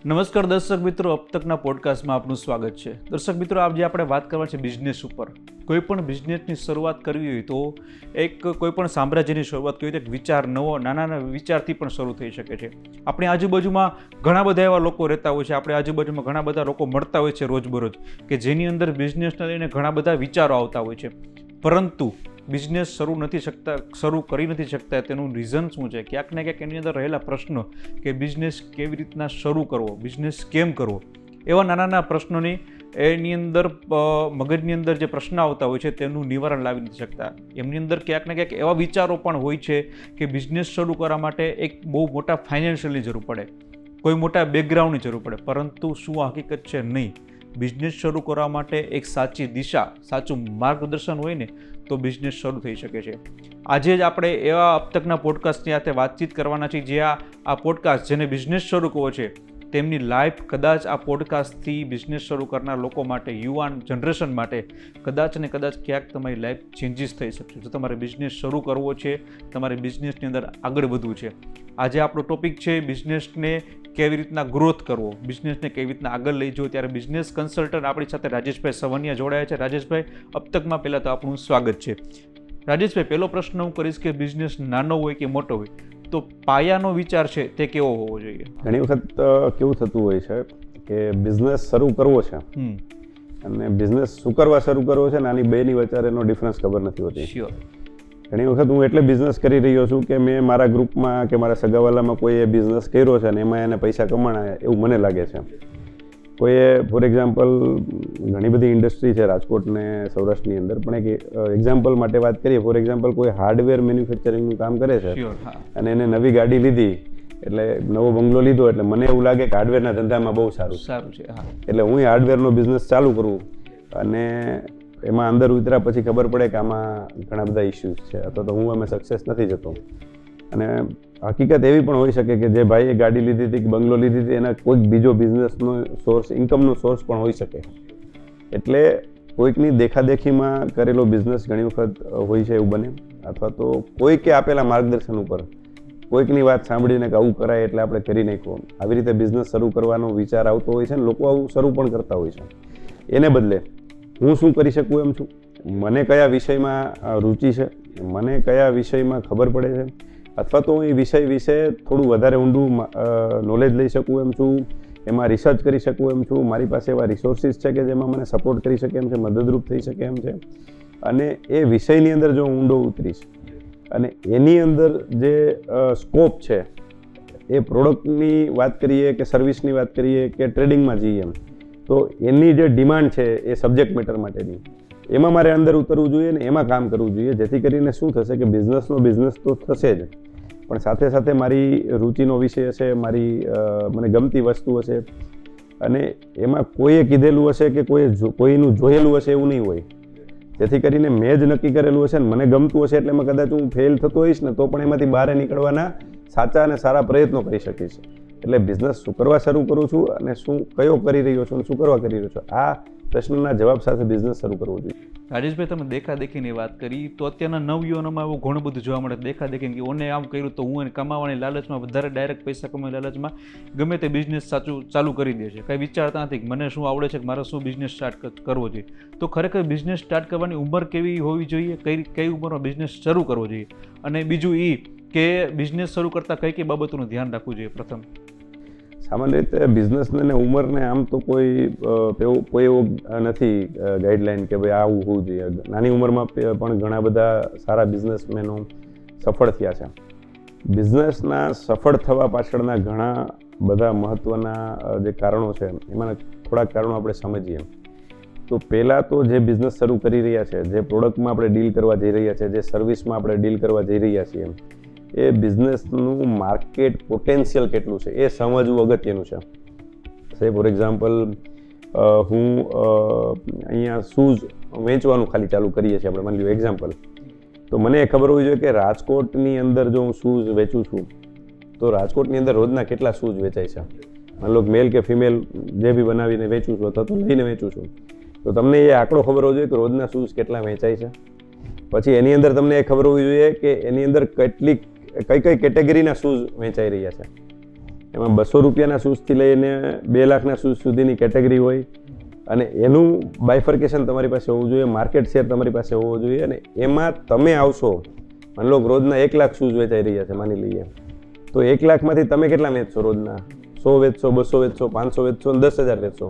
નમસ્કાર દર્શક મિત્રો, અબ તકના પોડકાસ્ટમાં આપનું સ્વાગત છે. દર્શક મિત્રો, આજે આપણે વાત કરવા છે બિઝનેસ ઉપર. કોઈ પણ બિઝનેસની શરૂઆત કરવી હોય તો કોઈ પણ સામ્રાજ્યની શરૂઆત કરવી હોય તો એક વિચાર, નાના વિચારથી પણ શરૂ થઈ શકે છે. આપણી આજુબાજુમાં ઘણા બધા એવા લોકો રહેતા હોય છે, આપણી આજુબાજુમાં ઘણા બધા લોકો મળતા હોય છે રોજબરોજ, કે જેની અંદર બિઝનેસને લઈને ઘણા બધા વિચારો આવતા હોય છે, પરંતુ બિઝનેસ શરૂ કરી નથી શકતા. તેનું રીઝન શું છે? ક્યાંક ને ક્યાંક એની અંદર રહેલા પ્રશ્નો, કે બિઝનેસ કેવી રીતના શરૂ કરવો, બિઝનેસ કેમ કરવો, એવા નાના પ્રશ્નોની એની અંદર મગજની અંદર જે પ્રશ્ન આવતા હોય છે તેનું નિવારણ લાવી નથી શકતા. એમની અંદર ક્યાંક ને ક્યાંક એવા વિચારો પણ હોય છે કે બિઝનેસ શરૂ કરવા માટે એક બહુ મોટા ફાઇનાન્શિયલની જરૂર પડે, કોઈ મોટા બેકગ્રાઉન્ડની જરૂર પડે, પરંતુ શું આ હકીકત છે? નહીં. બિઝનેસ શરૂ કરવા માટે એક સાચી દિશા, સાચું માર્ગદર્શન હોય ને તો બિઝનેસ શરૂ થઈ શકે છે. આજે જ આપણે એવા અબ તકના પોડકાસ્ટની સાથે વાતચીત કરવાના છીએ, જે આ પોડકાસ્ટ જેને બિઝનેસ શરૂ કરવો છે તેમની લાઈફ કદાચ આ પોડકાસ્ટથી બિઝનેસ શરૂ કરનાર લોકો માટે, યુવાન જનરેશન માટે કદાચ ને કદાચ ક્યાંક તમારી લાઈફ ચેન્જીસ થઈ શકશે. જો તમારે બિઝનેસ શરૂ કરવો છે, તમારે બિઝનેસની અંદર આગળ વધવું છે. આજે આપણો ટોપિક છે બિઝનેસને કેવી રીતના ગ્રોથ કરવો, બિઝનેસને કેવી રીતના આગળ લઈ જવો. ત્યારે બિઝનેસ કન્સલ્ટન્ટ આપણી સાથે રાજેશભાઈ સવનિયા જોડાયા છે. રાજેશભાઈ, અબ તકમાં પહેલાં તો આપણું સ્વાગત છે. રાજેશભાઈ, પહેલો પ્રશ્ન હું કરીશ કે બિઝનેસ નાનો હોય કે મોટો હોય તો પાયાનો વિચાર છે તે કેવો હોવો જોઈએ? ઘણી વખત કેવું થતું હોય છે કે બિઝનેસ શરૂ કરવો છે અને બિઝનેસ શું કરવા શરૂ કરવો છે ને આની બેની વચ્ચેનો ડિફરન્સ ખબર નથી હોતી. શ્યોર. ઘણી વખત હું એટલે બિઝનેસ કરી રહ્યો છું કે મેં મારા ગ્રુપમાં કે મારા સગાવાલામાં કોઈએ બિઝનેસ કર્યો છે અને એમાં એને પૈસા કમાણા એવું મને લાગે છે. કોઈએ ફોર એક્ઝામ્પલ ઘણી બધી ઇન્ડસ્ટ્રી છે રાજકોટ ને સૌરાષ્ટ્રની અંદર, પણ એક એક્ઝામ્પલ માટે વાત કરીએ, ફોર એક્ઝામ્પલ કોઈ હાર્ડવેર મેન્યુફેક્ચરિંગનું કામ કરે છે અને એને નવી ગાડી લીધી, એટલે નવો બંગલો લીધો, એટલે મને એવું લાગે કે હાર્ડવેરના ધંધામાં બહુ સારું છે, એટલે હું હાર્ડવેરનો બિઝનેસ ચાલુ કરું. અને એમાં અંદર ઉતર્યા પછી ખબર પડે કે આમાં ઘણા બધા ઇસ્યુઝ છે, અથવા તો હું અમે સક્સેસ નથી જતો. અને હકીકત એવી પણ હોઈ શકે કે જે ભાઈએ ગાડી લીધી હતી, બંગલો લીધી હતી, એના કોઈક બીજો બિઝનેસનો સોર્સ, ઇન્કમનો સોર્સ પણ હોઈ શકે. એટલે કોઈકની દેખાદેખીમાં કરેલો બિઝનેસ ઘણી વખત હોય છે એવું બને, અથવા તો કોઈકે આપેલા માર્ગદર્શન ઉપર કોઈકની વાત સાંભળીને કે આવું કરાય એટલે આપણે કરી નાખો, આવી રીતે બિઝનેસ શરૂ કરવાનો વિચાર આવતો હોય છે ને લોકો આવું શરૂ પણ કરતા હોય છે. એને બદલે હું શું કરી શકું એમ છું, મને કયા વિષયમાં રુચિ છે, મને કયા વિષયમાં ખબર પડે છે, અથવા તો હું એ વિષય વિશે થોડું વધારે ઊંડું નોલેજ લઈ શકું એમ છું, એમાં રિસર્ચ કરી શકું એમ છું, મારી પાસે એવા રિસોર્સિસ છે કે જેમાં મને સપોર્ટ કરી શકે એમ છે, મદદરૂપ થઈ શકે એમ છે. અને એ વિષયની અંદર જો ઊંડો ઉતરીશ અને એની અંદર જે સ્કોપ છે, એ પ્રોડક્ટની વાત કરીએ કે સર્વિસની વાત કરીએ કે ટ્રેડિંગમાં જઈએ એમ, તો એની જે ડિમાન્ડ છે એ સબ્જેક્ટ મેટર માટેની, એમાં મારે અંદર ઉતરવું જોઈએ ને એમાં કામ કરવું જોઈએ. જેથી કરીને શું થશે કે બિઝનેસ તો થશે જ, પણ સાથે સાથે મારી રુચિનો વિષય હશે, મને ગમતી વસ્તુ હશે, અને એમાં કોઈએ કીધેલું હશે કે કોઈનું જોયેલું હશે એવું નહીં હોય. જેથી કરીને મેં જ નક્કી કરેલું હશે ને મને ગમતું હશે, એટલે એમાં કદાચ હું ફેલ થતો હોઈશ ને તો પણ એમાંથી બહાર નીકળવાના સાચા અને સારા પ્રયત્નો કરી શકીશ. એટલે બિઝનેસ શું કરવા શરૂ કરું છું અને કયો કરી રહ્યો છું અને શું કરવા કરી રહ્યો છું, આ પ્રશ્નના જવાબ સાથે બિઝનેસ શરૂ કરવો જોઈએ. રાજેશભાઈ, તમે દેખાદેખીની વાત કરી તો અત્યારના નવયુવાનોમાં એવું ઘણું બધું જોવા મળે. દેખાદેખી કે ઓને આમ કર્યું તો હું એને કમાવાની લાલચમાં, વધારે ડાયરેક્ટ પૈસા કમાવાની લાલચમાં ગમે તે બિઝનેસ ચાલુ કરી દે છે. કંઈ વિચારતા નથી કે મને શું આવડે છે, કે મારે શું બિઝનેસ સ્ટાર્ટ કરવો જોઈએ. તો ખરેખર બિઝનેસ સ્ટાર્ટ કરવાની ઉંમર કેવી હોવી જોઈએ, કઈ ઉંમરમાં બિઝનેસ શરૂ કરવો જોઈએ, અને બીજું એ કે બિઝનેસ શરૂ કરતાં કઈ બાબતોનું ધ્યાન રાખવું જોઈએ? પ્રથમ, સામાન્ય રીતે બિઝનેસને ઉંમરને આમ તો કોઈ એવો નથી ગાઈડલાઈન કે ભાઈ આવું હોવું જોઈએ. નાની ઉંમરમાં પણ ઘણા બધા સારા બિઝનેસમેનો સફળ થયા છે. બિઝનેસના સફળ થવા પાછળના ઘણા બધા મહત્ત્વના જે કારણો છે, એમાં થોડાક કારણો આપણે સમજીએ. તો પહેલાં તો જે બિઝનેસ શરૂ કરી રહ્યા છે, જે પ્રોડક્ટમાં આપણે ડીલ કરવા જઈ રહ્યા છે, જે સર્વિસમાં આપણે ડીલ કરવા જઈ રહ્યા છીએ, એ બિઝનેસનું માર્કેટ પોટેન્શિયલ કેટલું છે એ સમજવું અગત્યનું છે. સે ફોર એક્ઝામ્પલ હું અહીંયા શૂઝ વેચવાનું ખાલી ચાલુ કરીએ છીએ આપણે, માની લો એક્ઝામ્પલ, તો મને એ ખબર હોવી જોઈએ કે રાજકોટની અંદર જો હું શૂઝ વેચું છું તો રાજકોટની અંદર રોજના કેટલા શૂઝ વેચાય છે. માની લો મેલ કે ફિમેલ જે બી બનાવીને વેચું છું અથવા તો લઈને વેચું છું, તો તમને એ આંકડો ખબર હોવો જોઈએ કે રોજના શૂઝ કેટલા વેચાય છે. પછી એની અંદર તમને એ ખબર હોવી જોઈએ કે એની અંદર કઈ કઈ કેટેગરીના શૂઝ વેચાઈ રહ્યા છે. એમાં 200 રૂપિયાના શૂઝથી લઈને 2 લાખના શૂઝ સુધીની કેટેગરી હોય અને એનું બાયફર્કેશન તમારી પાસે હોવું જોઈએ, માર્કેટ શેર તમારી પાસે હોવો જોઈએ અને એમાં તમે આવશો. માની લો રોજના 1 લાખ શૂઝ વેચાઈ રહ્યા છે માની લઈએ, તો 1 લાખમાંથી તમે કેટલા વેચશો? રોજના 100 વેચશો, 200 વેચશો, 500 વેચશો અને 10,000 વેચશો.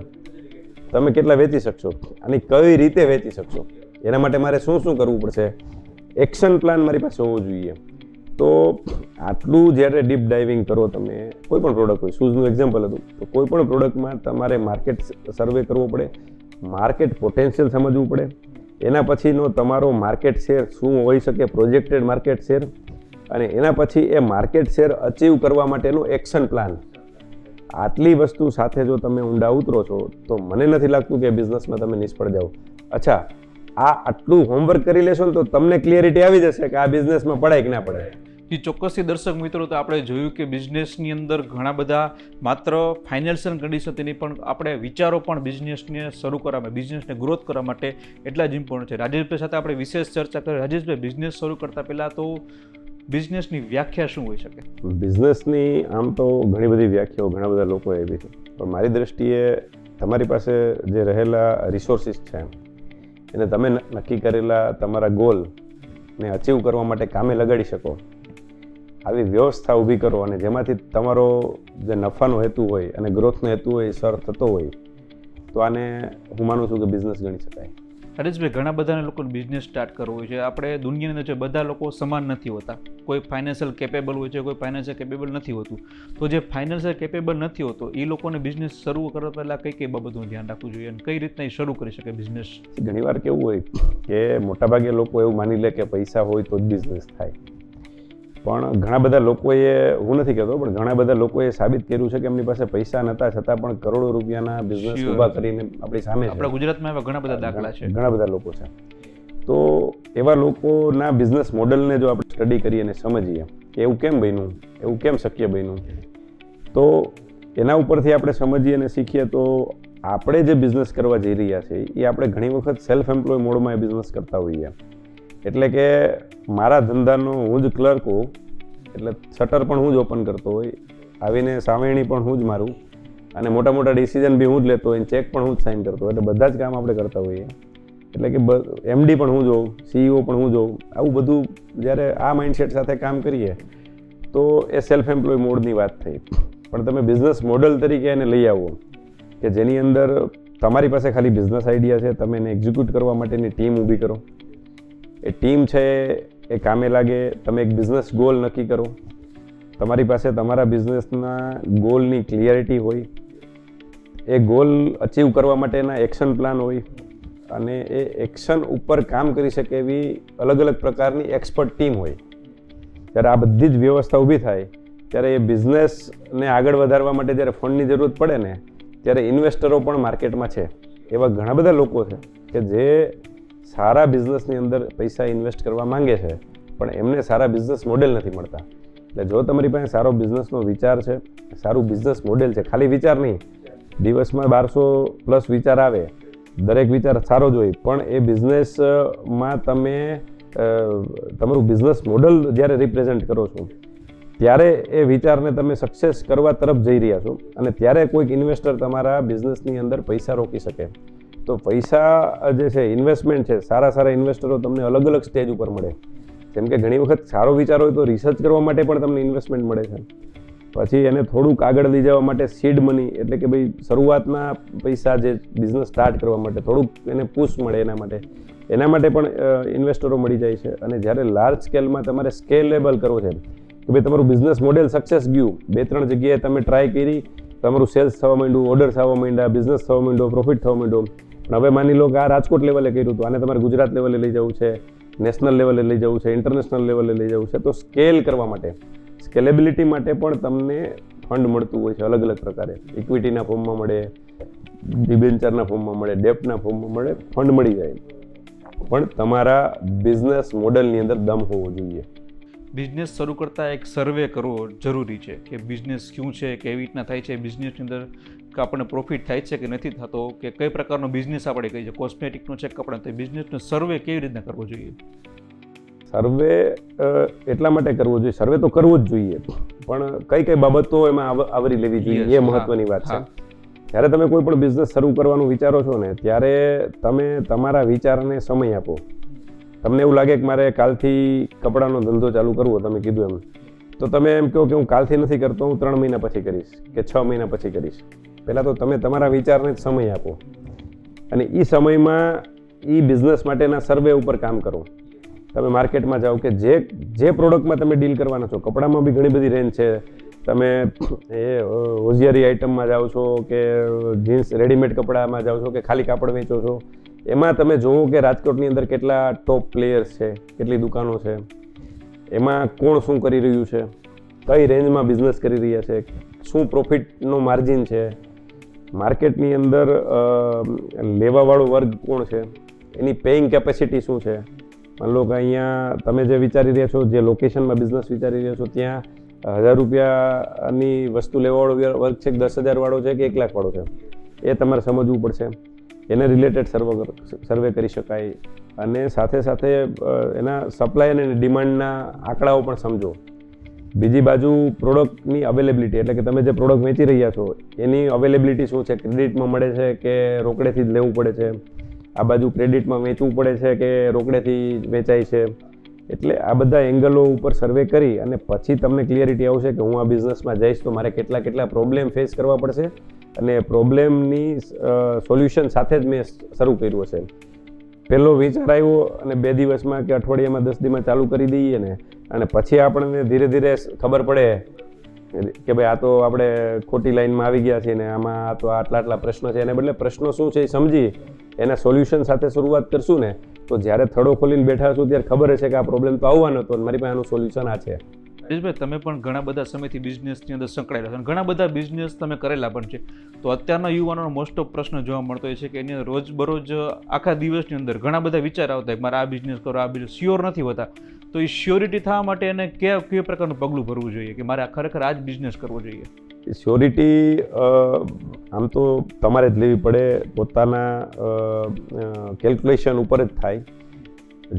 તમે કેટલા વેચી શકશો અને કઈ રીતે વેચી શકશો? એના માટે મારે શું શું કરવું પડશે? એક્શન પ્લાન મારી પાસે હોવો જોઈએ. તો આટલું જ્યારે ડીપ ડાઇવિંગ કરો તમે, કોઈ પણ પ્રોડક્ટ હોય, શૂઝનું એક્ઝામ્પલ હતું, તો કોઈ પણ પ્રોડક્ટમાં તમારે માર્કેટ સર્વે કરવો પડે, માર્કેટ પોટેન્શિયલ સમજવું પડે, એના પછીનો તમારો માર્કેટ શેર શું હોઈ શકે, પ્રોજેક્ટેડ માર્કેટ શેર, અને એના પછી એ માર્કેટ શેર અચીવ કરવા માટેનો એક્શન પ્લાન. આટલી વસ્તુ સાથે જો તમે ઊંડા ઉતરો છો તો મને નથી લાગતું કે બિઝનેસમાં તમે નિષ્ફળ જાઓ. અચ્છા, આટલું હોમવર્ક કરી લેશો ને તો તમને ક્લિયરિટી આવી જશે કે આ બિઝનેસમાં પડાય કે ના પડાય. એ ચોક્કસથી દર્શક મિત્રો, તો આપણે જોયું કે બિઝનેસની અંદર ઘણા બધા માત્ર ફાઇનાન્શિયલ કન્ડિશન તેની પણ આપણે વિચારો પણ બિઝનેસને શરૂ કરવા માટે, બિઝનેસને ગ્રોથ કરવા માટે એટલા જ ઇમ્પોર્ટન્ટ છે. રાજેશભાઈ સાથે આપણે વિશેષ ચર્ચા કરી. રાજેશભાઈ, બિઝનેસ શરૂ કરતા પહેલાં તો બિઝનેસની વ્યાખ્યા શું હોઈ શકે? બિઝનેસની આમ તો ઘણી બધી વ્યાખ્યાઓ ઘણા બધા લોકોએ આપી છે, પણ મારી દ્રષ્ટિએ તમારી પાસે જે રહેલા રિસોર્સિસ છે એને તમે નક્કી કરેલા તમારા ગોલને અચીવ કરવા માટે કામે લગાડી શકો, આવી વ્યવસ્થા ઊભી કરો અને જેમાંથી તમારો જે નફાનો હેતુ હોય અને ગ્રોથનો હેતુ હોય સર થતો હોય, તો આને હું માનું છું કે બિઝનેસ ગણી શકાય. હરેશભાઈ, ઘણા બધા લોકોને બિઝનેસ સ્ટાર્ટ કરવો હોય છે. આપણે દુનિયાની અંદર બધા લોકો સમાન નથી હોતા. કોઈ ફાઇનાન્શિયલ કેપેબલ હોય છે, કોઈ ફાઇનાન્શિયલ કેપેબલ નથી હોતું. તો જે ફાઇનાન્શિયલ કેપેબલ નથી હોતો એ લોકોને બિઝનેસ શરૂ કરવા પહેલાં કઈ બાબતનું ધ્યાન રાખવું જોઈએ અને કઈ રીતના એ શરૂ કરી શકે બિઝનેસ? ઘણીવાર કેવું હોય કે મોટાભાગે લોકો એવું માની લે કે પૈસા હોય તો જ બિઝનેસ થાય, પણ ઘણા બધા લોકોએ, હું નથી કહેતો, પણ ઘણા બધા લોકોએ સાબિત કર્યું છે કે એમની પાસે પૈસા નહોતા છતાં પણ કરોડો રૂપિયાના બિઝનેસ ઊભા કરીને આપણી સામે છે. આપણા ગુજરાતમાં એવા ઘણા બધા દાખલા છે, ઘણા બધા લોકો છે. તો એવા લોકોના બિઝનેસ મોડલને જો આપણે સ્ટડી કરીએ અને સમજીએ કે એવું કેમ બન્યું, એવું કેમ શક્ય બન્યું, તો એના ઉપરથી આપણે સમજીએ અને શીખીએ તો આપણે જે બિઝનેસ કરવા જઈ રહ્યા છીએ એ આપણે ઘણી વખત સેલ્ફ એમ્પ્લોય મોડમાં એ બિઝનેસ કરતા હોઈએ. એટલે કે મારા ધંધાનો હું જ ક્લર્ક હોઉં, એટલે શટર પણ હું જ ઓપન કરતો હોય, આવીને સાવેણી પણ હું જ મારું, અને મોટા મોટા ડિસિઝન બી હું જ લેતો હોય, ચેક પણ હું જ સાઇન કરતો હોય, એટલે બધા જ કામ આપણે કરતા હોઈએ. એટલે કે એમડી પણ હું જોઉં, સીઈઓ પણ હું જોઉં. આવું બધું જ્યારે આ માઇન્ડસેટ સાથે કામ કરીએ તો એ સેલ્ફ એમ્પ્લોય મોડની વાત થઈ. પણ તમે બિઝનેસ મોડલ તરીકે એને લઈ આવો કે જેની અંદર તમારી પાસે ખાલી બિઝનેસ આઈડિયા છે, તમે એને એક્ઝિક્યુટ કરવા માટેની ટીમ ઊભી કરો. એ ટીમ છે એ કામે લાગે. તમે એક બિઝનેસ ગોલ નક્કી કરો, તમારી પાસે તમારા બિઝનેસના ગોલની ક્લિયરિટી હોય, એ ગોલ અચીવ કરવા માટેના એક્શન પ્લાન હોય, અને એ એક્શન ઉપર કામ કરી શકે એવી અલગ અલગ પ્રકારની એક્સપર્ટ ટીમ હોય. જ્યારે આ બધી જ વ્યવસ્થા ઊભી થાય ત્યારે એ બિઝનેસને આગળ વધારવા માટે જ્યારે ફંડની જરૂરત પડે ને, ત્યારે ઇન્વેસ્ટરો પણ માર્કેટમાં છે. એવા ઘણા બધા લોકો છે કે જે સારા બિઝનેસની અંદર પૈસા ઇન્વેસ્ટ કરવા માંગે છે, પણ એમને સારા બિઝનેસ મોડેલ નથી મળતા. એટલે જો તમારી પાસે સારો બિઝનેસનો વિચાર છે, સારું બિઝનેસ મોડેલ છે, ખાલી વિચાર નહીં, દિવસમાં 1200+ વિચાર આવે, દરેક વિચાર સારો જ હોય, પણ એ બિઝનેસમાં તમે તમારું બિઝનેસ મોડલ જ્યારે રિપ્રેઝેન્ટ કરો છો ત્યારે એ વિચારને તમે સક્સેસ કરવા તરફ જઈ રહ્યા છો, અને ત્યારે કોઈક ઇન્વેસ્ટર તમારા બિઝનેસની અંદર પૈસા રોકી શકે. તો પૈસા જે છે, ઇન્વેસ્ટમેન્ટ છે, સારા ઇન્વેસ્ટરો તમને અલગ અલગ સ્ટેજ ઉપર મળે. જેમ કે ઘણી વખત સારો વિચાર હોય તો રિસર્ચ કરવા માટે પણ તમને ઇન્વેસ્ટમેન્ટ મળે છે. પછી એને થોડુંક આગળ લઈ જવા માટે સીડ મની, એટલે કે ભાઈ શરૂઆતના પૈસા જે બિઝનેસ સ્ટાર્ટ કરવા માટે થોડુંક એને પુશ મળે, એના માટે પણ ઇન્વેસ્ટરો મળી જાય છે. અને જ્યારે લાર્જ સ્કેલમાં તમારે સ્કેલેબલ કરવો છે કે ભાઈ તમારું બિઝનેસ મોડેલ સક્સેસ ગયું, 2-3 જગ્યાએ તમે ટ્રાય કરી, તમારું સેલ્સ થવા માંડ્યું, ઓર્ડર થવા માંડ્યા, બિઝનેસ થવા માંડ્યો, પ્રોફિટ થવા માંડ્યો, પણ હવે માની લો કે આ રાજકોટ લેવલે કર્યું હતું, આને તમારે ગુજરાત લેવલે લઈ જવું છે, નેશનલ લેવલે લઈ જવું છે, ઇન્ટરનેશનલ લેવલે લઈ જવું છે, તો સ્કેલ કરવા માટે, સ્કેલેબિલિટી માટે પણ તમને ફંડ મળતું હોય છે અલગ અલગ પ્રકારે. ઇક્વિટીના ફોર્મમાં મળે, ડિબેન્ચરના ફોર્મમાં મળે, ડેપ્ટના ફોર્મમાં મળે, ફંડ મળી જાય. પણ તમારા બિઝનેસ મોડલની અંદર દમ હોવો જોઈએ. બિઝનેસ શરૂ કરતાં એક સર્વે કરવો જરૂરી છે કે બિઝનેસ શું છે, કેવી રીતના થાય છે, બિઝનેસની અંદર કે આપણને પ્રોફિટ થાય છે કે નથી થતો, કે કઈ પ્રકારનો બિઝનેસ આપણે કહીએ, કોસ્મેટિકનો છે કપડાં, તો બિઝનેસનો સર્વે કેવી રીતના કરવો જોઈએ? સર્વે એટલા માટે કરવો જોઈએ, સર્વે તો કરવો જ જોઈએ, પણ કઈ કઈ બાબતો એમાં આવરી લેવી જોઈએ એ મહત્વની વાત છે. જ્યારે તમે કોઈ પણ બિઝનેસ શરૂ કરવાનું વિચારો છો ને ત્યારે તમે તમારા વિચારને સમય આપો. તમને એવું લાગે કે મારે કાલથી કપડાનો ધંધો ચાલુ કરવો, તમે કીધું એમ, તો તમે એમ કહો કે હું કાલથી નથી કરતો, હું 3 મહિના પછી કરીશ કે 6 મહિના પછી કરીશ. પહેલાં તો તમે તમારા વિચારને જ સમય આપો અને એ સમયમાં એ બિઝનેસ માટેના સર્વે ઉપર કામ કરો. તમે માર્કેટમાં જાઓ કે જે પ્રોડક્ટમાં તમે ડીલ કરવાના છો, કપડામાં બી ઘણી બધી રેન્જ છે. તમે એ હોશિયારી આઇટમમાં જાઓ છો કે જીન્સ રેડીમેડ કપડામાં જાઓ છો કે ખાલી કાપડ વેચો છો, એમાં તમે જુઓ કે રાજકોટની અંદર કેટલા ટોપ પ્લેયર્સ છે, કેટલી દુકાનો છે, એમાં કોણ શું કરી રહ્યું છે, કઈ રેન્જમાં બિઝનેસ કરી રહ્યા છે, શું પ્રોફિટનો માર્જિન છે, માર્કેટની અંદર લેવાવાળો વર્ગ કોણ છે, એની પેઇંગ કેપેસિટી શું છે. માન લો કે અહીંયા તમે જે વિચારી રહ્યા છો, જે લોકેશનમાં બિઝનેસ વિચારી રહ્યા છો, ત્યાં 1000 રૂપિયાની વસ્તુ લેવાવાળો વર્ગ છે કે 10,000 વાળો છે કે 1 લાખ વાળો છે, એ તમારે સમજવું પડશે. એને રિલેટેડ સર્વે કરી શકાય અને સાથે સાથે એના સપ્લાય અને ડિમાન્ડના આંકડાઓ પણ સમજો. બીજી બાજુ પ્રોડક્ટની અવેલેબિલિટી, એટલે કે તમે જે પ્રોડક્ટ વેચી રહ્યા છો એની અવેલેબિલિટી શું છે, ક્રેડિટમાં મળે છે કે રોકડેથી જ લેવું પડે છે, આ બાજુ ક્રેડિટમાં વેચવું પડે છે કે રોકડેથી વેચાય છે. એટલે આ બધા એંગલો ઉપર સર્વે કરી અને પછી તમને ક્લિયરિટી આવશે કે હું આ બિઝનેસમાં જઈશ તો મારે કેટલા પ્રોબ્લેમ ફેસ કરવા પડશે અને પ્રોબ્લેમની સોલ્યુશન સાથે જ મેં શરૂ કર્યું હશે. પહેલો વિચાર આવ્યો અને 2 દિવસમાં કે અઠવાડિયામાં 10 દિવસમાં ચાલુ કરી દઈએ ને, અને પછી આપણને ધીરે ધીરે ખબર પડે કે ભાઈ આ તો આપણે ખોટી લાઈનમાં આવી ગયા છીએ ને આમાં આ તો આટલા પ્રશ્નો છે, એને બદલે પ્રશ્નો શું છે એ સમજી એના સોલ્યુશન સાથે શરૂઆત કરશું ને તો જ્યારે થડો ખોલીને બેઠા છું ત્યારે ખબર હશે કે આ પ્રોબ્લેમ તો આવવાનો હતો અને મારી પાસે આનું સોલ્યુશન આ છે. હરીશભાઈ, તમે પણ ઘણા બધા સમયથી બિઝનેસની અંદર સંકળાયેલા છો અને ઘણા બધા બિઝનેસ તમે કરેલા પણ છે. તો અત્યારના યુવાનોનો મોસ્ટ ઓફ પ્રશ્ન જોવા મળતો હોય છે કે એની રોજબરોજ આખા દિવસની અંદર ઘણા બધા વિચાર આવતા હોય મારે આ બિઝનેસ કરો, આ બિઝનેસ શ્યોર નથી હોતા. તો એ શ્યોરિટી થવા માટે એને કયા પ્રકારનું પગલું ભરવું જોઈએ કે મારે ખરેખર આ જ બિઝનેસ કરવો જોઈએ? શ્યોરિટી આમ તો તમારે જ લેવી પડે, પોતાના કેલ્ક્યુલેશન ઉપર જ થાય.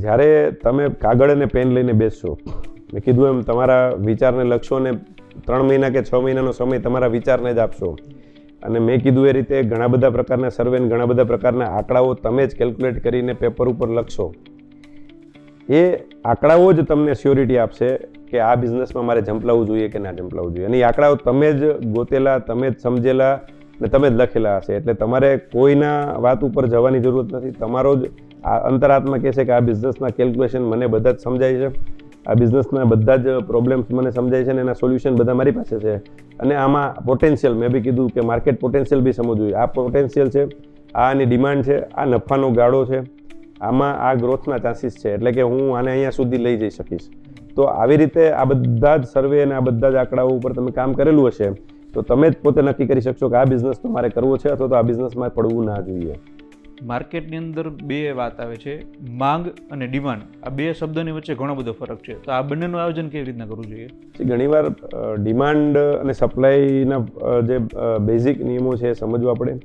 જ્યારે તમે કાગળ અને પેન લઈને બેસશો, મેં કીધું એમ તમારા વિચારને લખશો ને 3 મહિના કે 6 મહિનાનો સમય તમારા વિચારને જ આપશો. અને મેં કીધું એ રીતે ઘણા બધા પ્રકારના સર્વે ને ઘણા બધા પ્રકારના આંકડાઓ તમે જ કેલ્ક્યુલેટ કરીને પેપર ઉપર લખશો. એ આંકડાઓ જ તમને શ્યોરિટી આપશે કે આ બિઝનેસમાં મારે ઝંપલાવવું જોઈએ કે ના ઝંપલાવવું જોઈએ. અને એ આંકડાઓ તમે જ ગોતેલા, તમે જ સમજેલા ને તમે જ લખેલા હશે. એટલે તમારે કોઈના વાત ઉપર જવાની જરૂરત નથી. તમારો જ અંતરાત્મા કહે છે કે આ બિઝનેસના કેલ્ક્યુલેશન મને બધા જ સમજાય છે, આ બિઝનેસના બધા જ પ્રોબ્લેમ્સ મને સમજાય છે અને એના સોલ્યુશન બધા મારી પાસે છે. અને આમાં પોટેન્શિયલ, મેં બી કીધું કે માર્કેટ પોટેન્શિયલ બી સમજવું જોઈએ. આ પોટેન્શિયલ છે, આ આની ડિમાન્ડ છે, આ નફાનો ગાળો છે, આમાં આ ગ્રોથના ચાન્સીસ છે, એટલે કે હું આને અહીંયા સુધી લઈ જઈ શકીશ. તો આવી રીતે આ બધા જ સર્વે અને આ બધા જ આંકડાઓ ઉપર તમે કામ કરેલું હશે તો તમે જ પોતે નક્કી કરી શકશો કે આ બિઝનેસ તો મારે કરવો છે અથવા તો આ બિઝનેસમાં પડવું ના જોઈએ. માર્કેટની અંદર 2 વાત આવે છે, માંગ અને ડિમાન્ડ. આ 2 શબ્દોની વચ્ચે ઘણો બધો ફરક છે. તો આ બંનેનું આયોજન કેવી રીતના કરવું જોઈએ? ઘણીવાર ડિમાન્ડ અને સપ્લાયના જે બેઝિક નિયમો છે એ સમજવા પડે.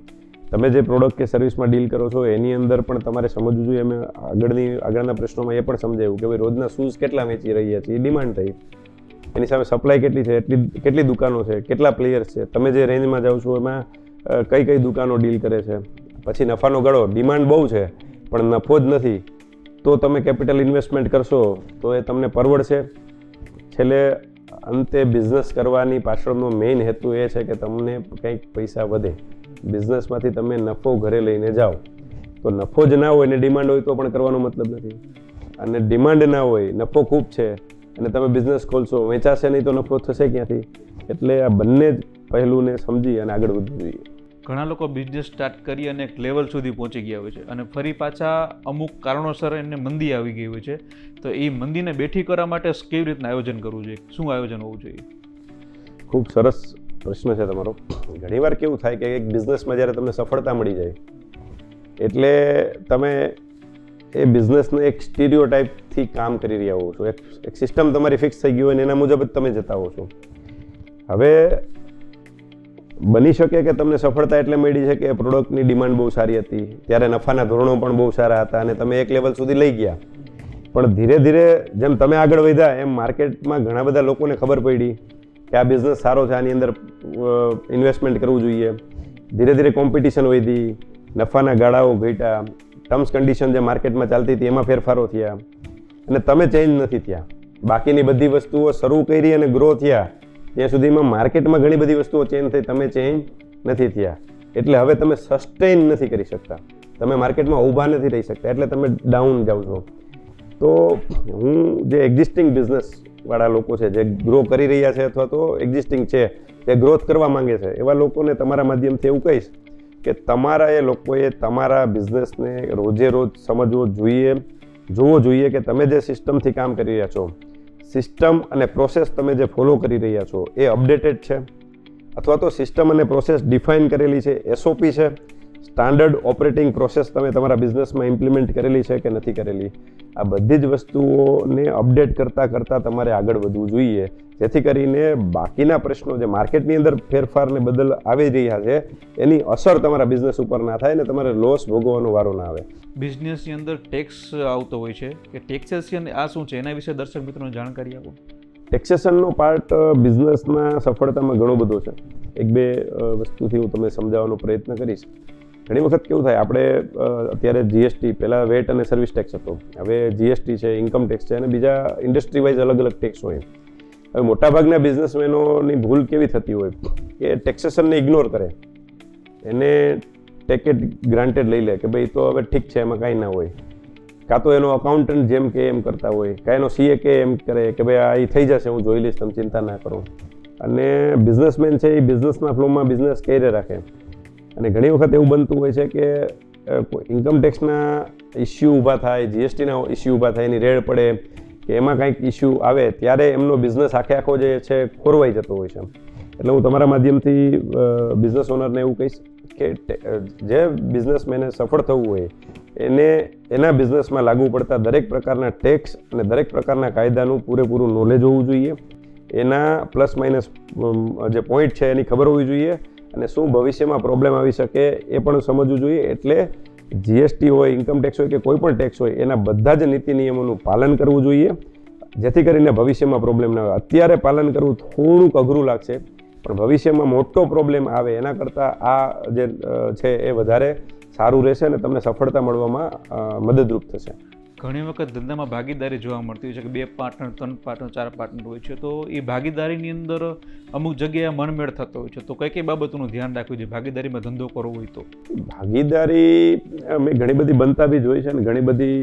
તમે જે પ્રોડક્ટ કે સર્વિસમાં ડીલ કરો છો એની અંદર પણ તમારે સમજવું જોઈએ. અમે આગળના પ્રશ્નોમાં એ પણ સમજાવ્યું કે ભાઈ રોજના શૂઝ કેટલા વેચી રહ્યા છે એ ડિમાન્ડ થઈ, એની સામે સપ્લાય કેટલી છે, કેટલી દુકાનો છે, કેટલા પ્લેયર્સ છે, તમે જે રેન્જમાં જાઓ છો એમાં કઈ દુકાનો ડીલ કરે છે. પછી નફાનો ગાળો, ડિમાન્ડ બહુ છે પણ નફો જ નથી, તો તમે કેપિટલ ઇન્વેસ્ટમેન્ટ કરશો તો એ તમને પરવડશે? છેલ્લે અંતે બિઝનેસ કરવાની પાછળનો મેઇન હેતુ એ છે કે તમને કંઈક પૈસા વધે. બિઝનેસમાંથી તમે નફો ઘરે લઈને જાઓ. તો નફો જ ના હોય ને ડિમાન્ડ હોય તો પણ કરવાનો મતલબ નથી. અને ડિમાન્ડ ના હોય, નફો ખૂબ છે અને તમે બિઝનેસ ખોલશો, વેચાશે નહીં તો નફો થશે ક્યાંથી? એટલે આ બંને જ પહેલુંને સમજી અને આગળ વધવું જોઈએ. ઘણા લોકો બિઝનેસ સ્ટાર્ટ કરી અને એક લેવલ સુધી પહોંચી ગયા હોય છે અને ફરી પાછા અમુક કારણોસર એને મંદી આવી ગઈ હોય છે. તો એ મંદીને બેઠી કરવા માટે કેવી રીતના આયોજન કરવું જોઈએ? શું આયોજન હોવું જોઈએ? ખૂબ સરસ પ્રશ્ન છે તમારો. ઘણીવાર કેવું થાય કે એક બિઝનેસમાં જ્યારે તમને સફળતા મળી જાય એટલે તમે એ બિઝનેસને એક સ્ટીરિયોટાઇપથી કામ કરી રહ્યા હો છો, એક સિસ્ટમ તમારી ફિક્સ થઈ ગઈ હોય અને એના મુજબ જ તમે જતા હો છો. હવે બની શકે કે તમને સફળતા એટલે મળી છે કે પ્રોડક્ટની ડિમાન્ડ બહુ સારી હતી, ત્યારે નફાના ધોરણો પણ બહુ સારા હતા અને તમે એક લેવલ સુધી લઈ ગયા. પણ ધીરે ધીરે જેમ તમે આગળ વધ્યા એમ માર્કેટમાં ઘણા બધા લોકોને ખબર પડી કે આ બિઝનેસ સારો છે, આની અંદર ઇન્વેસ્ટમેન્ટ કરવું જોઈએ. ધીરે ધીરે કોમ્પિટિશન વધી, નફાના ગાળાઓ ઘટ્યા, ટર્મ્સ કન્ડિશન જે માર્કેટમાં ચાલતી હતી એમાં ફેરફારો થયા અને તમે ચેન્જ નથી થયા. બાકીની બધી વસ્તુઓ શરૂ કરી અને ગ્રો થયા ત્યાં સુધીમાં માર્કેટમાં ઘણી બધી વસ્તુઓ ચેન્જ થઈ, તમે ચેન્જ નથી થયા. એટલે હવે તમે સસ્ટેઇન નથી કરી શકતા, તમે માર્કેટમાં ઊભા નથી રહી શકતા, એટલે તમે ડાઉન જાઓ છો. તો હું જે એક્ઝિસ્ટિંગ બિઝનેસવાળા લોકો છે, જે ગ્રો કરી રહ્યા છે અથવા તો એક્ઝિસ્ટિંગ છે, જે ગ્રોથ કરવા માંગે છે, એવા લોકોને તમારા માધ્યમથી એવું કહીશ કે તમારા એ લોકોએ તમારા બિઝનેસને રોજે રોજ સમજવો જોઈએ, જોવો જોઈએ કે તમે જે સિસ્ટમથી કામ કરી રહ્યા છો, સિસ્ટમ અને પ્રોસેસ તમે જે ફોલો કરી રહ્યા છો એ અપડેટેડ છે અથવા તો સિસ્ટમ અને પ્રોસેસ ડિફાઇન કરેલી છે, એસઓપી છે, સ્ટાન્ડર્ડ ઓપરેટિંગ પ્રોસેસ તમે તમારા બિઝનેસમાં ઇમ્પ્લિમેન્ટ કરેલી છે કે નથી કરેલી. આ બધી જ વસ્તુઓને અપડેટ કરતાં તમારે આગળ વધવું જોઈએ, જેથી કરીને બાકીના પ્રશ્નો જે માર્કેટની અંદર ફેરફારને બદલ આવી રહ્યા છે એની અસર તમારા બિઝનેસ ઉપર ના થાય ને તમારે લોસ ભોગવવાનો વારો ના આવે. બિઝનેસની અંદર ટેક્સ આવતો હોય છે કે ટેક્સેશન આ શું છે, એના વિશે દર્શક મિત્રોને જાણકારી આપો. ટેક્સેશનનો પાર્ટ બિઝનેસના સફળતામાં ઘણો બધો છે. એક બે વસ્તુથી હું તમને સમજાવવાનો પ્રયત્ન કરીશ. ઘણી વખત કેવું થાય, આપણે અત્યારે જીએસટી, પહેલાં વેટ અને સર્વિસ ટેક્સ હતો, હવે જીએસટી છે, ઇન્કમ ટેક્સ છે અને બીજા ઇન્ડસ્ટ્રી વાઇઝ અલગ અલગ ટેક્સ હોય. હવે મોટાભાગના બિઝનેસમેનોની ભૂલ કેવી થતી હોય કે ટેક્સેશનને ઇગ્નોર કરે, એને ટેક ઇટ ગ્રાન્ટેડ લઈ લે કે ભાઈ તો હવે ઠીક છે, એમાં કાંઈ ના હોય. કાં તો એનો અકાઉન્ટન્ટ જેમ કે એમ કરતા હોય, કાં એનો સીએ કે એમ કરે કે ભાઈ આ થઈ જશે, હું જોઈ લઈશ, તમે ચિંતા ના કરો. અને બિઝનેસમેન છે એ બિઝનેસના ફ્લોમાં બિઝનેસ કેરે રાખે. અને ઘણી વખત એવું બનતું હોય છે કે ઇન્કમ ટેક્સના ઇસ્યુ ઊભા થાય, જીએસટીના ઇસ્યુ ઊભા થાય, એની રેડ પડે કે એમાં કંઈક ઇસ્યુ આવે ત્યારે એમનો બિઝનેસ આખો જે છે ખોરવાઈ જતો હોય છે. એટલે હું તમારા માધ્યમથી બિઝનેસ ઓનરને એવું કહીશ કે જે બિઝનેસમેને સફળ થવું હોય એને એના બિઝનેસમાં લાગુ પડતા દરેક પ્રકારના ટેક્સ અને દરેક પ્રકારના કાયદાનું પૂરેપૂરું નોલેજ હોવું જોઈએ. એના પ્લસ માઇનસ જે પોઈન્ટ છે એની ખબર હોવી જોઈએ અને શું ભવિષ્યમાં પ્રોબ્લેમ આવી શકે એ પણ સમજવું જોઈએ. એટલે જીએસટી હોય, ઇન્કમ ટેક્સ હોય કે કોઈ પણ ટેક્સ હોય, એના બધા જ નીતિ નિયમોનું પાલન કરવું જોઈએ, જેથી કરીને ભવિષ્યમાં પ્રોબ્લેમ ના આવે. અત્યારે પાલન કરવું થોડુંક અઘરું લાગશે, પણ ભવિષ્યમાં મોટો પ્રોબ્લેમ આવે એના કરતાં આ જે છે એ વધારે સારું રહેશે અને તમને સફળતા મળવામાં મદદરૂપ થશે. ઘણી વખત ધંધામાં ભાગીદારી જોવા મળતી હોય છે કે 2 પાર્ટનર, 3 પાર્ટનર, 4 પાર્ટનર હોય છે, તો એ ભાગીદારીની અંદર અમુક જગ્યાએ મનમેળ થતો હોય છે. તો કઈ બાબતોનું ધ્યાન રાખવું જોઈએ ભાગીદારીમાં ધંધો કરવો હોય તો? ભાગીદારી મેં ઘણી બધી બનતા બી જોઈ છે અને ઘણી બધી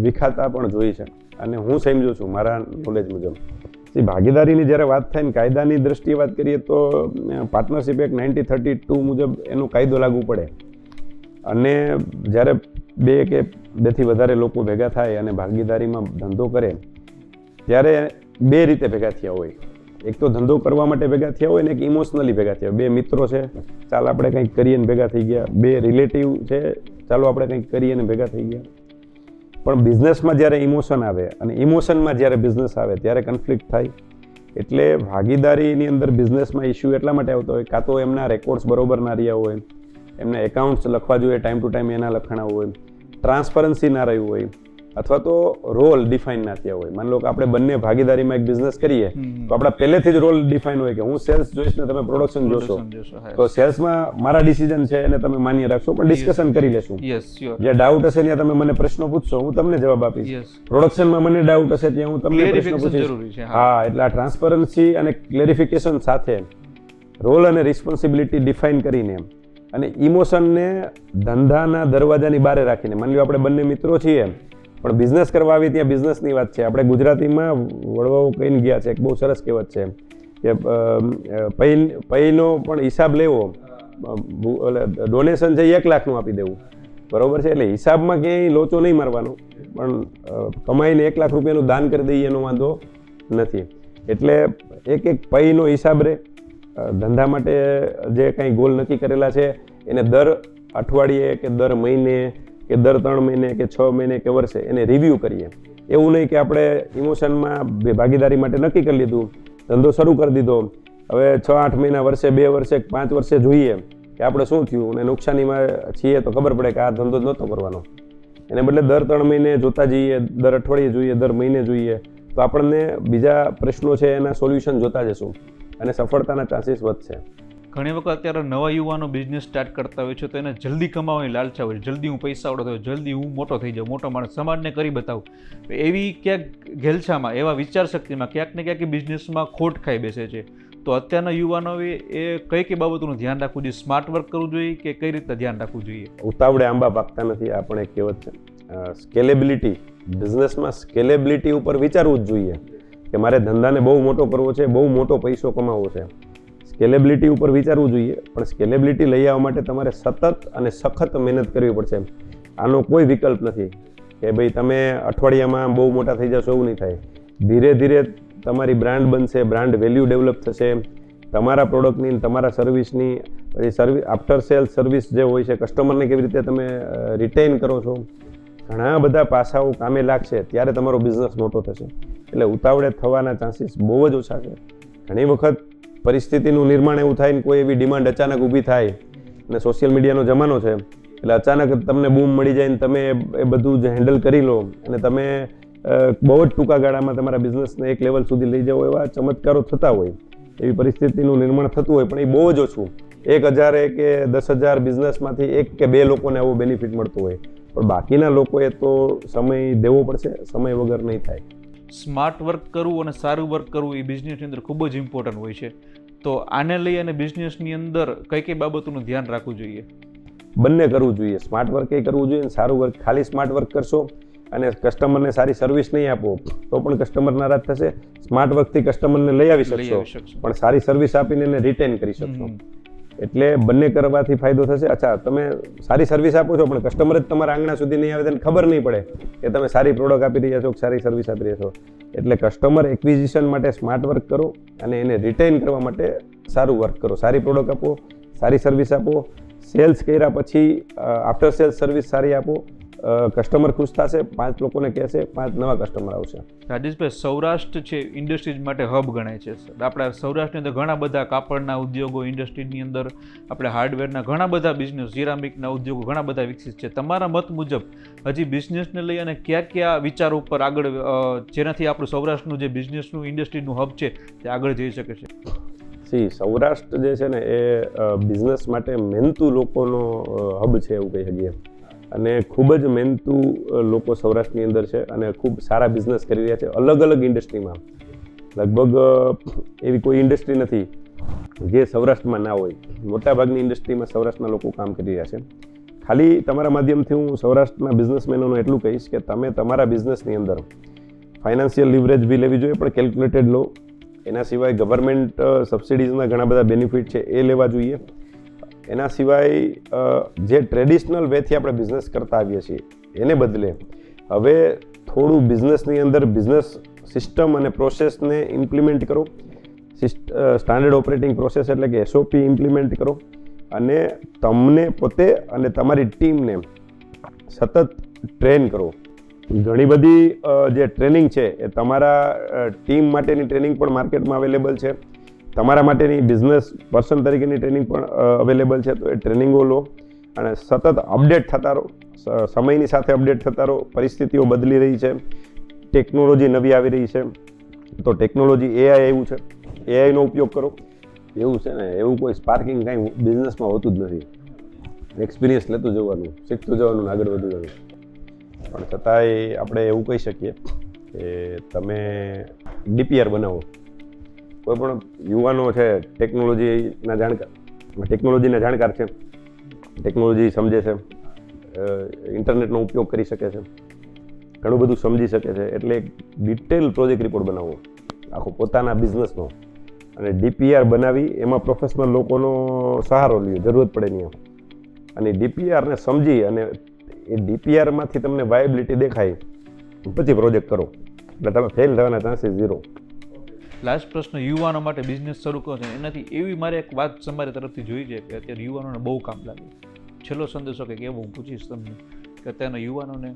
વિખાતા પણ જોઈ છે. અને હું સમજુ છું મારા નોલેજ મુજબ, ભાગીદારીની જ્યારે વાત થાય ને કાયદાની દ્રષ્ટિએ વાત કરીએ તો પાર્ટનરશિપ એક્ટ 1932 મુજબ એનો કાયદો લાગુ પડે. અને જ્યારે 2 કે 2 થી વધારે લોકો ભેગા થાય અને ભાગીદારીમાં ધંધો કરે ત્યારે 2 રીતે ભેગા થયા હોય. એક તો ધંધો કરવા માટે ભેગા થયા હોય ને એક ઇમોશનલી ભેગા થયા. 2 મિત્રો છે, ચાલ આપણે કંઈક કરીએ ને ભેગા થઈ ગયા. 2 રિલેટિવ છે, ચાલો આપણે કંઈક કરીએ ને ભેગા થઈ ગયા. પણ બિઝનેસમાં જ્યારે ઇમોશન આવે અને ઇમોશનમાં જ્યારે બિઝનેસ આવે ત્યારે કન્ફ્લિક્ટ થાય. એટલે ભાગીદારીની અંદર બિઝનેસમાં ઇસ્યુ એટલા માટે આવતો હોય, કાં તો એમના રેકોર્ડ્સ બરોબર ના રહ્યા હોય, એમના એકાઉન્ટ્સ લખવા જોઈએ ટાઈમ ટુ ટાઈમ એના લખાણા હોય, ટ્રાન્સપરન્સી ના રહ્યું હોય, અથવા તો રોલ ડિફાઇન ના થયા હોય. માની લો કે આપણે બંને ભાગીદારીમાં એક બિઝનેસ કરીએ તો આપણા પહેલેથી જ રોલ ડિફાઇન હોય કે હું સેલ્સ જોઈશ ને તમે પ્રોડક્શન જોશો. તો સેલ્સમાં મારા ડિસિઝન છે એને તમે માન્ય રાખશો, પણ ડિસ્કશન કરી લેશું. જે ડાઉટ હશે ત્યાં તમે મને પ્રશ્નો પૂછશો, હું તમને જવાબ આપીશ. પ્રોડક્શનમાં મને ડાઉટ હશે ત્યાં હું તમને પ્રશ્નો પૂછીશ. હા, એટલે આ ટ્રાન્સપરન્સી અને ક્લેરિફિકેશન સાથે રોલ અને રિસ્પોન્સિબિલિટી ડિફાઇન કરીને અને ઇમોશનને ધંધાના દરવાજાની બહાર રાખીને, માની લો આપણે બંને મિત્રો છીએ પણ બિઝનેસ કરવા આવી ત્યાં બિઝનેસની વાત છે. આપણે ગુજરાતીમાં વડવાઓ કહીને ગયા છે, એક બહુ સરસ કહેવત છે કે પૈનો પણ હિસાબ લેવો, ડોનેશન છે 1 લાખનું આપી દેવું, બરોબર છે. એટલે હિસાબમાં ક્યાંય લોચો નહીં મારવાનો, પણ કમાઈને 1 લાખ રૂપિયાનું દાન કરી દઈએ એનો વાંધો નથી. એટલે એક પૈનો હિસાબ રહે. ધંધા માટે જે કંઈ ગોલ નક્કી કરેલા છે એને દર અઠવાડિયે કે દર મહિને કે દર 3 મહિને કે 6 મહિને કે વર્ષે એને રિવ્યૂ કરીએ. એવું નહીં કે આપણે ઇમોશનમાં ભાગીદારી માટે નક્કી કરી લીધું, ધંધો શરૂ કરી દીધો, હવે 6-8 મહિના, વર્ષે, 2 વર્ષે, 5 વર્ષે જોઈએ કે આપણે શું થયું અને નુકસાનીમાં છીએ તો ખબર પડે કે આ ધંધો નહોતો કરવાનો. એને બદલે દર 3 મહિને જોતા જઈએ, દર અઠવાડિયે જોઈએ, દર મહિને જોઈએ, તો આપણને બીજા પ્રશ્નો છે એના સોલ્યુશન જોતા જશું. અને સફળતાના ચાન્સીસ વધશે. ઘણી વખત અત્યારે નવા યુવાનો બિઝનેસ સ્ટાર્ટ કરતા હોય છે તો એને જલ્દી કમાવાની લાલચા હોય, જલ્દી હું પૈસાવાળો થયો, જલ્દી હું મોટો થઈ જાઉં, મોટો માણસ, સમાજને કરી બતાવું. એવી ક્યાંક ઘેલછામાં, એવા વિચાર શક્તિમાં ક્યાંક ને ક્યાંક બિઝનેસમાં ખોટ ખાઈ બેસે છે. તો અત્યારના યુવાનોએ એ કઈ કઈ બાબતોનું ધ્યાન રાખવું જોઈએ? સ્માર્ટ વર્ક કરવું જોઈએ કે કઈ રીતે ધ્યાન રાખવું જોઈએ? ઉતાવળે આંબા પાકતા નથી, આ પણ એક કહેવત છે. સ્કેલેબિલિટી, બિઝનેસમાં સ્કેલેબિલિટી ઉપર વિચારવું જ જોઈએ કે મારે ધંધાને બહુ મોટો કરવો છે, બહુ મોટો પૈસો કમાવવો છે. સ્કેલેબિલિટી ઉપર વિચારવું જોઈએ, પણ સ્કેલેબિલિટી લઈ આવવા માટે તમારે સતત અને સખત મહેનત કરવી પડશે. આનો કોઈ વિકલ્પ નથી કે ભાઈ તમે અઠવાડિયામાં બહુ મોટા થઈ જશો, એવું નહીં થાય. ધીરે ધીરે તમારી બ્રાન્ડ બનશે, બ્રાન્ડ વેલ્યુ ડેવલપ થશે, તમારા પ્રોડક્ટની, તમારા સર્વિસની, પછી આફ્ટર સેલ સર્વિસ જે હોય છે, કસ્ટમરને કેવી રીતે તમે રિટેઇન કરો છો, ઘણા બધા પાસાઓ કામે લાગશે, ત્યારે તમારો બિઝનેસ મોટો થશે. એટલે ઉતાવળે થવાના ચાન્સીસ બહુ જ ઓછા છે. ઘણી વખત પરિસ્થિતિનું નિર્માણ એવું થાય ને કોઈ એવી ડિમાન્ડ અચાનક ઊભી થાય, અને સોશિયલ મીડિયાનો જમાનો છે એટલે અચાનક તમને બૂમ મળી જાય ને તમે એ બધું જ હેન્ડલ કરી લો અને તમે બહુ જ ટૂંકા ગાળામાં તમારા બિઝનેસને એક લેવલ સુધી લઈ જાઓ, એવા ચમત્કારો થતા હોય, એવી પરિસ્થિતિનું નિર્માણ થતું હોય, પણ એ બહુ જ ઓછું. 1000 કે 10,000 બિઝનેસમાંથી 1 કે 2 લોકોને આવો બેનિફિટ મળતો હોય, પણ બાકીના લોકોએ તો સમય દેવો પડશે, સમય વગર નહીં થાય. સ્માર્ટ વર્ક કરવું અને સારું વર્ક કરવું એ બિઝનેસની અંદર ખૂબ જ ઇમ્પોર્ટન્ટ હોય છે. તો આને લઈ અને બિઝનેસની અંદર કઈ કઈ બાબતોનું ધ્યાન રાખવું જોઈએ? બંને કરવું જોઈએ. સ્માર્ટ વર્ક એ કરવું જોઈએ અને સારું વર્ક. ખાલી સ્માર્ટ વર્ક કરશો અને કસ્ટમરને સારી સર્વિસ નહીં આપો તો પણ કસ્ટમર નારાજ થશે. સ્માર્ટ વર્કથી કસ્ટમરને લઈ આવી શકશો, પણ સારી સર્વિસ આપીને એને રિટેન કરી શકશો. એટલે બંને કરવાથી ફાયદો થશે. અચ્છા, તમે સારી સર્વિસ આપો છો પણ કસ્ટમર જ તમારા આંગણા સુધી નહીં આવે, તેને ખબર નહીં પડે કે તમે સારી પ્રોડક્ટ આપી રહ્યા છો, સારી સર્વિસ આપી રહ્યા છો. એટલે કસ્ટમર એક્વિઝિશન માટે સ્માર્ટ વર્ક કરો અને એને રિટેન કરવા માટે સારું વર્ક કરો. સારી પ્રોડક્ટ આપો, સારી સર્વિસ આપો, સેલ્સ કર્યા પછી આફ્ટર સેલ્સ સર્વિસ સારી આપો, કસ્ટમર ખુશ થશે, 5 લોકોને કહેશે, 5 નવા કસ્ટમર આવશે. રાજેશભાઈ, સૌરાષ્ટ્ર છે ઇન્ડસ્ટ્રીઝ માટે હબ ગણાય છે. આપણા સૌરાષ્ટ્રની અંદર ઘણા બધા કાપડના ઉદ્યોગો, ઇન્ડસ્ટ્રીની અંદર આપણે હાર્ડવેરના ઘણા બધા બિઝનેસ, સિરામિકના ઉદ્યોગો ઘણા બધા વિકસિત છે. તમારા મત મુજબ હજી બિઝનેસને લઈ અને કયા વિચારો ઉપર આગળ, જેનાથી આપણું સૌરાષ્ટ્રનું જે બિઝનેસનું ઇન્ડસ્ટ્રીનું હબ છે તે આગળ જઈ શકે છે? સૌરાષ્ટ્ર જે છે ને એ બિઝનેસ માટે મહેનતુ લોકોનો હબ છે એવું કહી શકીએ. અને ખૂબ જ મહેનતુ લોકો સૌરાષ્ટ્રની અંદર છે અને ખૂબ સારા બિઝનેસ કરી રહ્યા છે અલગ અલગ ઇન્ડસ્ટ્રીમાં. લગભગ એવી કોઈ ઇન્ડસ્ટ્રી નથી જે સૌરાષ્ટ્રમાં ના હોય. મોટાભાગની ઇન્ડસ્ટ્રીમાં સૌરાષ્ટ્રના લોકો કામ કરી રહ્યા છે. ખાલી તમારા માધ્યમથી હું સૌરાષ્ટ્રના બિઝનેસમેનોને એટલું કહીશ કે તમે તમારા બિઝનેસની અંદર ફાઇનાન્શિયલ લિવરેજ બી લેવી જોઈએ, પણ કેલ્ક્યુલેટેડ લો. એના સિવાય ગવર્મેન્ટ સબસિડીઝના ઘણા બધા બેનિફિટ છે એ લેવા જોઈએ. એના સિવાય જે ટ્રેડિશનલ વેથી આપણે બિઝનેસ કરતા આવીએ છીએ એને બદલે હવે થોડું બિઝનેસની અંદર બિઝનેસ સિસ્ટમ અને પ્રોસેસને ઇમ્પ્લિમેન્ટ કરો. સ્ટાન્ડર્ડ ઓપરેટિંગ પ્રોસેસ એટલે કે SOP ઇમ્પ્લિમેન્ટ કરો અને તમને પોતે અને તમારી ટીમને સતત ટ્રેન કરો. ઘણી બધી જે ટ્રેનિંગ છે એ તમારા ટીમ માટેની ટ્રેનિંગ પણ માર્કેટમાં અવેલેબલ છે, તમારા માટેની બિઝનેસ પર્સન તરીકેની ટ્રેનિંગ પણ અવેલેબલ છે. તો એ ટ્રેનિંગો લો અને સતત અપડેટ થતા રહો, સમયની સાથે અપડેટ થતા રહો. પરિસ્થિતિઓ બદલી રહી છે, ટેકનોલોજી નવી આવી રહી છે, તો ટેકનોલોજી AI એવું છે, AIનો ઉપયોગ કરો. એવું છે ને, એવું કોઈ સ્પાર્કિંગ કાંઈ બિઝનેસમાં હોતું જ નથી. એક્સપિરિયન્સ લેતું જવાનું, શીખતું જવાનું, આગળ વધતું જવાનું. પણ છતાંય આપણે એવું કહી શકીએ કે તમે DPR બનાવો. કોઈ પણ યુવાનો છે ટેકનોલોજીના જાણકાર છે, ટેકનોલોજી સમજે છે, ઇન્ટરનેટનો ઉપયોગ કરી શકે છે, ઘણું બધું સમજી શકે છે. એટલે એક ડિટેલ પ્રોજેક્ટ રિપોર્ટ બનાવવો આખો પોતાના બિઝનેસનો, અને DPR બનાવી એમાં પ્રોફેશનલ લોકોનો સહારો લ્યો, જરૂરત પડે નહીં. અને DPRને સમજી અને એ DPRમાંથી તમને વાયબિલિટી દેખાય પછી પ્રોજેક્ટ કરો, એટલે તમે ફેલ થવાના ચાન્સીસ 0. લાસ્ટ પ્રશ્ન, યુવાનો માટે બિઝનેસ શરૂ કરો છો એનાથી એવી મારે એક વાત તમારી તરફથી જોઈ છે કે અત્યારે યુવાનોને બહુ કામ લાગે. છેલ્લો સંદેશો કે એવો હું પૂછીશ તમને કે અત્યારના યુવાનોને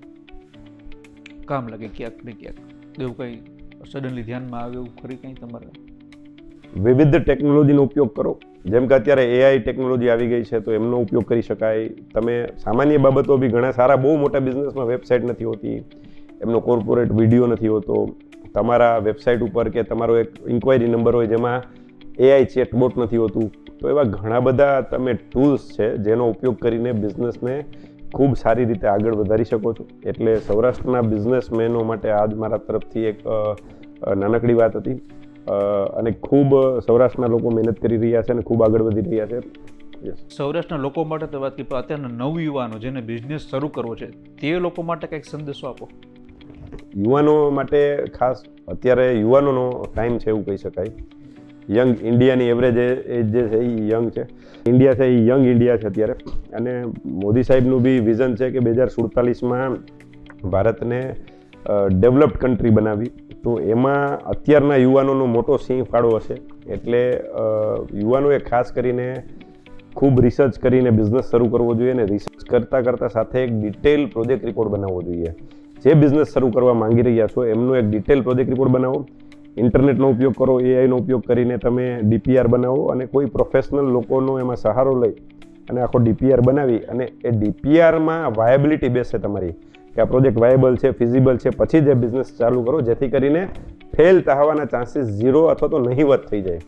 કામ લાગે ક્યાંક ને ક્યાંક, એવું કંઈ સડનલી ધ્યાનમાં આવે એવું ખરી કંઈ તમારે? વિવિધ ટેકનોલોજીનો ઉપયોગ કરો. જેમ કે અત્યારે AI ટેકનોલોજી આવી ગઈ છે તો એમનો ઉપયોગ કરી શકાય. તમે સામાન્ય બાબતો બી ઘણા સારા બહુ મોટા બિઝનેસમાં વેબસાઇટ નથી હોતી, એમનો કોર્પોરેટ વિડીયો નથી હોતો. તમારા વેબસાઇટ ઉપર કે તમારો એક ઇન્ક્વાયરી નંબર હોય જેમાં AI ચેટબોટ નથી હોતું. તો એવા ઘણા બધા તમે ટૂલ્સ છે જેનો ઉપયોગ કરીને બિઝનેસને ખૂબ સારી રીતે આગળ વધારી શકો છો. એટલે સૌરાષ્ટ્રના બિઝનેસમેનો માટે આજ મારા તરફથી એક નાનકડી વાત હતી. અને ખૂબ સૌરાષ્ટ્રના લોકો મહેનત કરી રહ્યા છે અને ખૂબ આગળ વધી રહ્યા છે. સૌરાષ્ટ્રના લોકો માટે તો વાત કરી, પણ અત્યારના નવયુવાનો જેને બિઝનેસ શરૂ કરવો છે તે લોકો માટે કંઈક સંદેશો આપો. યુવાનો માટે ખાસ અત્યારે યુવાનોનો ટાઈમ છે એવું કહી શકાય. યંગ ઇન્ડિયાની એવરેજ એજ જે છે એ યંગ છે. ઇન્ડિયા છે એ યંગ ઇન્ડિયા છે અત્યારે. અને મોદી સાહેબનું બી વિઝન છે કે 2047માં ભારતને ડેવલપ્ડ કન્ટ્રી બનાવી. તો એમાં અત્યારના યુવાનોનો મોટો સિંહ ફાળો હશે. એટલે યુવાનોએ ખાસ કરીને ખૂબ રિસર્ચ કરીને બિઝનેસ શરૂ કરવો જોઈએ અને રિસર્ચ કરતાં સાથે એક ડિટેલ પ્રોજેક્ટ રિપોર્ટ બનાવવો જોઈએ. જે બિઝનેસ શરૂ કરવા માંગી રહ્યા છો એમનો એક ડિટેલ પ્રોજેક્ટ રિપોર્ટ બનાવો. ઇન્ટરનેટનો ઉપયોગ કરો, AIનો ઉપયોગ કરીને તમે DPR બનાવો અને કોઈ પ્રોફેશનલ લોકોનો એમાં સહારો લઈ અને આખો DPR બનાવી અને એ DPRમાં વાયબિલિટી બેસે તમારી કે આ પ્રોજેક્ટ વાયેબલ છે, ફિઝિબલ છે, પછી જ એ બિઝનેસ ચાલુ કરો, જેથી કરીને ફેલ થવાના ચાન્સીસ 0 અથવા તો નહીવત થઈ જાય.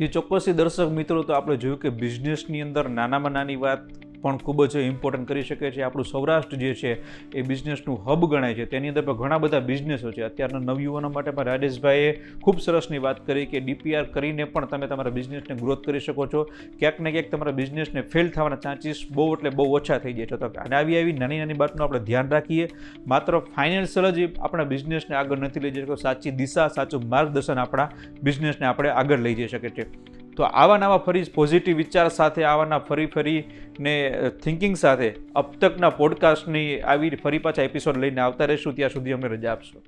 એ ચોક્કસથી દર્શક મિત્રો, તો આપણે જોયું કે બિઝનેસની અંદર નાનામાં નાની વાત પણ ખૂબ જ ઇમ્પોર્ટન્ટ કરી શકે છે. આપણું સૌરાષ્ટ્ર જે છે એ બિઝનેસનું હબ ગણાય છે. તેની અંદર પણ ઘણા બધા બિઝનેસો છે. અત્યારના નવયુવાનો માટે પણ રાજેશભાઈએ ખૂબ સરસની વાત કરી કે DPR કરીને પણ તમે તમારા બિઝનેસને ગ્રોથ કરી શકો છો. ક્યાંક ને ક્યાંક તમારા બિઝનેસને ફેલ થવાના ચાન્સીસ બહુ એટલે બહુ ઓછા થઈ જાય છે. તો આવી નાની નાની બાતનું આપણે ધ્યાન રાખીએ. માત્ર ફાઇનાન્શિયલ જ આપણા બિઝનેસને આગળ નથી લઈ જઈ શકતો, સાચી દિશા, સાચું માર્ગદર્શન આપણા બિઝનેસને આપણે આગળ લઈ જઈ શકે છે. તો આવા નવા ફરી પોઝિટિવ વિચાર સાથે, આવાના ફરીને થિંકિંગ સાથે અબ તકના પોડકાસ્ટની આવી ફરી પાછા એપિસોડ લઈને આવતા રહીશું. ત્યાં સુધી અમને રજા આપશો.